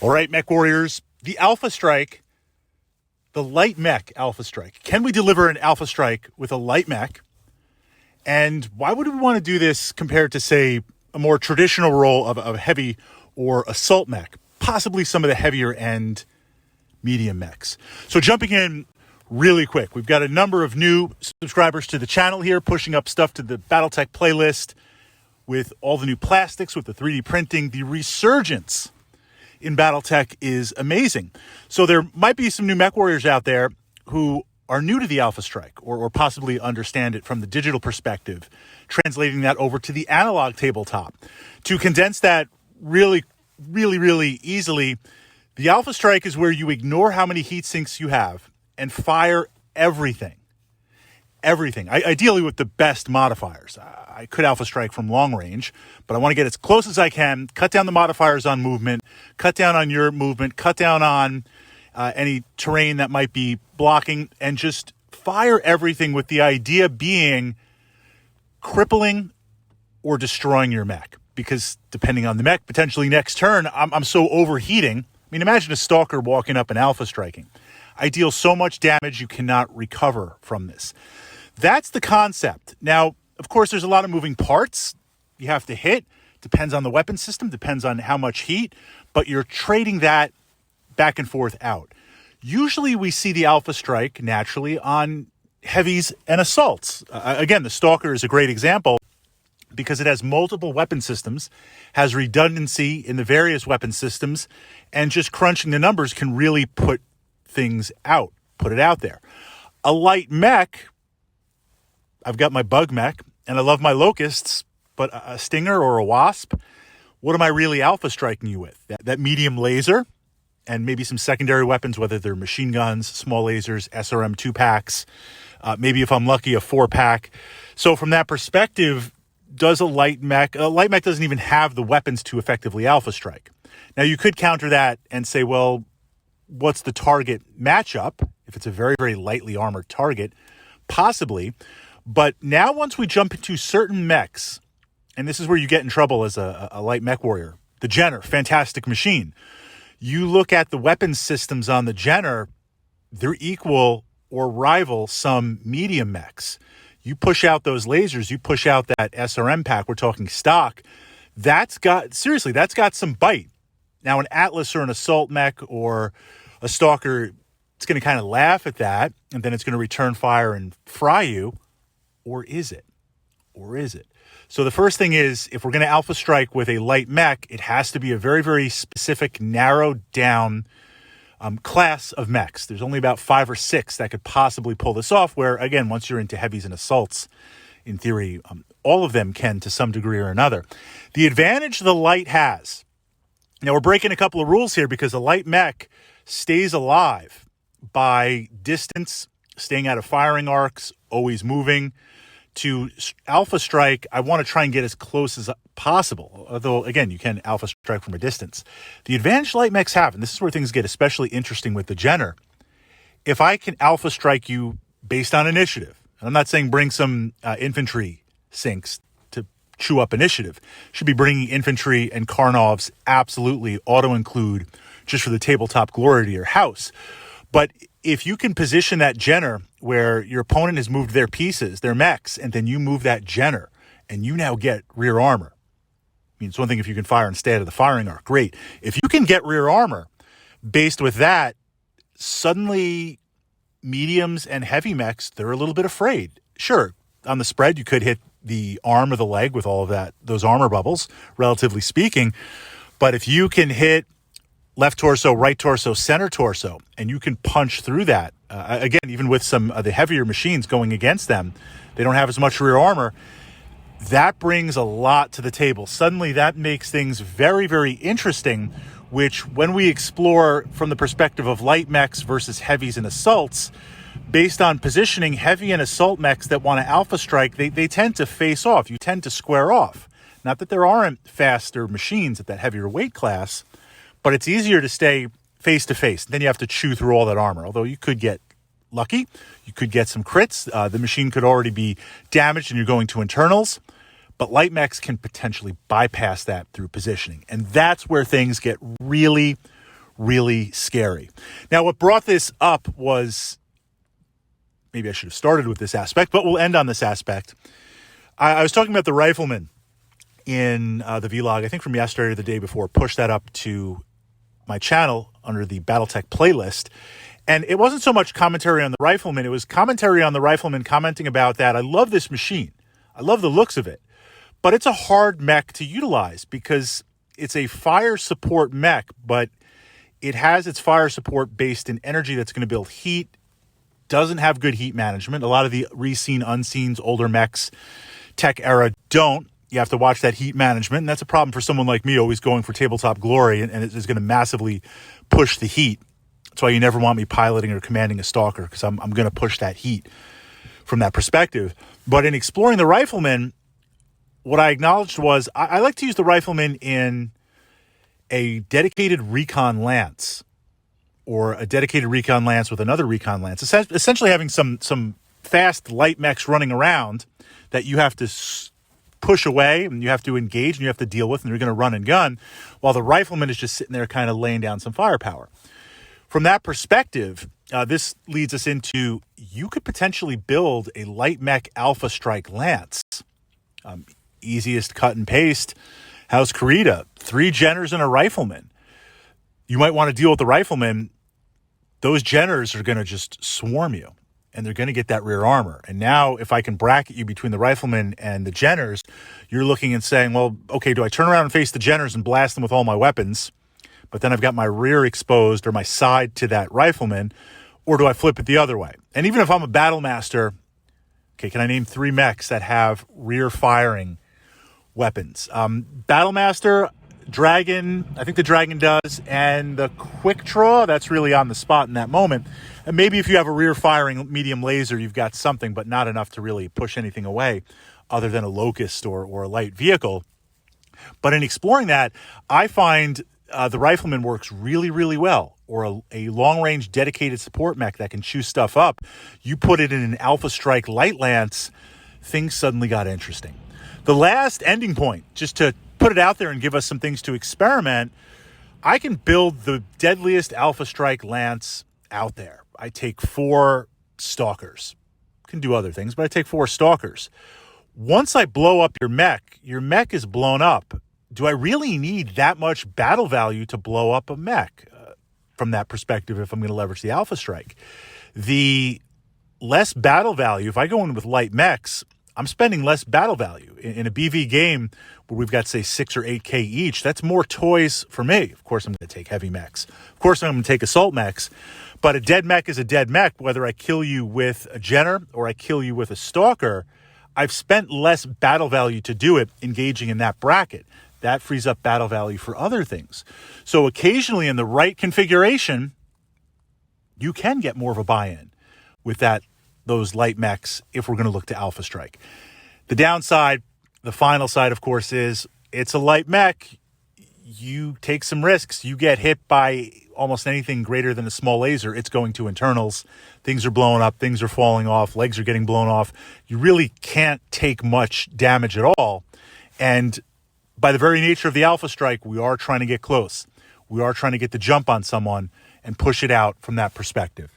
All right, Mech Warriors, the Alpha Strike, the light mech Alpha Strike. Can we deliver an Alpha Strike with a light mech? And why would we want to do this compared to, say, a more traditional role of a heavy or assault mech, possibly some of the heavier end medium mechs? So jumping in really quick, we've got a number of new subscribers to the channel here, pushing up stuff to the Battletech playlist with all the new plastics, with the 3D printing. The resurgence in Battletech is amazing. So there might be some new Mech Warriors out there who are new to the Alpha Strike or possibly understand it from the digital perspective, translating that over to the analog tabletop. To condense that really easily, the Alpha Strike is where you ignore how many heat sinks you have and fire everything. Ideally with the best modifiers. I could Alpha Strike from long range, but I want to get as close as I can, cut down the modifiers on movement, cut down on your movement, cut down on any terrain that might be blocking, and just fire everything with the idea being crippling or destroying your mech. Because depending on the mech, potentially next turn, I'm so overheating. I mean, imagine a stalker walking up and Alpha Striking. I deal so much damage you cannot recover from this. That's the concept. Now, of course, there's a lot of moving parts you have to hit. Depends on the weapon system, depends on how much heat, but you're trading that back and forth out. Usually we see the Alpha Strike naturally on heavies and assaults. Again, the Stalker is a great example because it has multiple weapon systems, has redundancy in the various weapon systems, and just crunching the numbers can really put things out, put it out there. A light mech, I've got my bug mech, and I love my locusts, but a stinger or a wasp, what am I really Alpha Striking you with? That medium laser and maybe some secondary weapons, whether they're machine guns, small lasers, SRM 2-packs, maybe if I'm lucky, a 4-pack. So from that perspective, does a light mech doesn't even have the weapons to effectively Alpha Strike. Now you could counter that and say, well, what's the target matchup? If it's a very, very lightly armored target, possibly. But now once we jump into certain mechs, and this is where you get in trouble as a light mech warrior, the Jenner, fantastic machine. You look at the weapon systems on the Jenner, they're equal or rival some medium mechs. You push out those lasers, you push out that SRM pack, we're talking stock, that's got some bite. Now an Atlas or an assault mech or a Stalker, it's going to kind of laugh at that, and then it's going to return fire and fry you. Or is it? So the first thing is, if we're going to Alpha Strike with a light mech, it has to be a very, very specific, narrowed down class of mechs. There's only about 5 or 6 that could possibly pull this off, where, again, once you're into heavies and assaults, in theory, all of them can to some degree or another. The advantage the light has, now we're breaking a couple of rules here because the light mech stays alive by distance, staying out of firing arcs, always moving. To Alpha Strike, I want to try and get as close as possible. Although, again, you can Alpha Strike from a distance. The advantage light mechs have, and this is where things get especially interesting with the Jenner, if I can Alpha Strike you based on initiative, and I'm not saying bring some infantry sinks to chew up initiative. Should be bringing infantry and Karnovs, absolutely auto-include, just for the tabletop glory to your house. But if you can position that Jenner where your opponent has moved their pieces, their mechs, and then you move that Jenner, and you now get rear armor. I mean, it's one thing if you can fire and stay out of the firing arc, great. If you can get rear armor, based with that, suddenly mediums and heavy mechs, they're a little bit afraid. Sure, on the spread, you could hit the arm or the leg with all of those armor bubbles, relatively speaking. But if you can hit left torso, right torso, center torso, and you can punch through that. Again, even with some of the heavier machines going against them, they don't have as much rear armor. That brings a lot to the table. Suddenly, that makes things very, very interesting, which when we explore from the perspective of light mechs versus heavies and assaults, based on positioning, heavy and assault mechs that want to Alpha Strike, they tend to face off. You tend to square off. Not that there aren't faster machines at that heavier weight class, but it's easier to stay face-to-face. Then you have to chew through all that armor. Although you could get lucky. You could get some crits. The machine could already be damaged and you're going to internals. But light mechs can potentially bypass that through positioning. And that's where things get really, really scary. Now, what brought this up was, maybe I should have started with this aspect, but we'll end on this aspect. I was talking about the rifleman in the vlog, I think from yesterday or the day before, pushed that up to my channel under the Battletech playlist. And it wasn't so much commentary on the rifleman, it was commentary on the rifleman commenting about that. I love this machine. I love the looks of it. But it's a hard mech to utilize because it's a fire support mech, but it has its fire support based in energy that's going to build heat, doesn't have good heat management. A lot of the re-seen, unseen, older mechs, tech era don't. You have to watch that heat management, and that's a problem for someone like me always going for tabletop glory, and it is going to massively push the heat. That's why you never want me piloting or commanding a stalker, because I'm going to push that heat from that perspective. But in exploring the rifleman, what I acknowledged was I like to use the rifleman in a dedicated recon lance, or a dedicated recon lance with another recon lance, essentially having some fast light mechs running around that you have to push away and you have to engage and you have to deal with, and you're going to run and gun, while the rifleman is just sitting there kind of laying down some firepower. From that perspective, this leads us into, you could potentially build a light mech Alpha Strike Lance. Easiest cut and paste, House Karita, 3 Jenners and a rifleman. You might want to deal with the rifleman. Those Jenners are going to just swarm you, and they're going to get that rear armor. And now, if I can bracket you between the rifleman and the Jenners, you're looking and saying, well, okay, do I turn around and face the Jenners and blast them with all my weapons, but then I've got my rear exposed or my side to that rifleman, or do I flip it the other way? And even if I'm a battle master, okay, can I name 3 mechs that have rear firing weapons? Battle master, Dragon, I think the Dragon does, and the Quick Draw, that's really on the spot in that moment. And maybe if you have a rear firing medium laser, you've got something, but not enough to really push anything away other than a Locust or a light vehicle. But in exploring that, I find the rifleman works really, really well, or a long-range dedicated support mech that can chew stuff up. You put it in an Alpha Strike Light Lance, things suddenly got interesting. The last ending point, just to put it out there and give us some things to experiment, I can build the deadliest Alpha Strike Lance out there. I take 4 stalkers. Can do other things, but I take 4 stalkers. Once I blow up your mech is blown up. Do I really need that much battle value to blow up a mech? From that perspective, if I'm going to leverage the Alpha Strike, the less battle value, if I go in with light mechs, I'm spending less battle value. In a BV game where we've got, say, 6 or 8K each, that's more toys for me. Of course, I'm going to take heavy mechs. Of course, I'm going to take assault mechs. But a dead mech is a dead mech. Whether I kill you with a Jenner or I kill you with a Stalker, I've spent less battle value to do it engaging in that bracket. That frees up battle value for other things. So occasionally in the right configuration, you can get more of a buy-in with those light mechs if we're going to look to Alpha Strike. The downside, the final side, of course, is it's a light mech. You take some risks. You get hit by almost anything greater than a small laser, it's going to internals. Things are blowing up. Things are falling off. Legs are getting blown off. You really can't take much damage at all. And by the very nature of the Alpha Strike, we are trying to get close. We are trying to get the jump on someone and push it out from that perspective.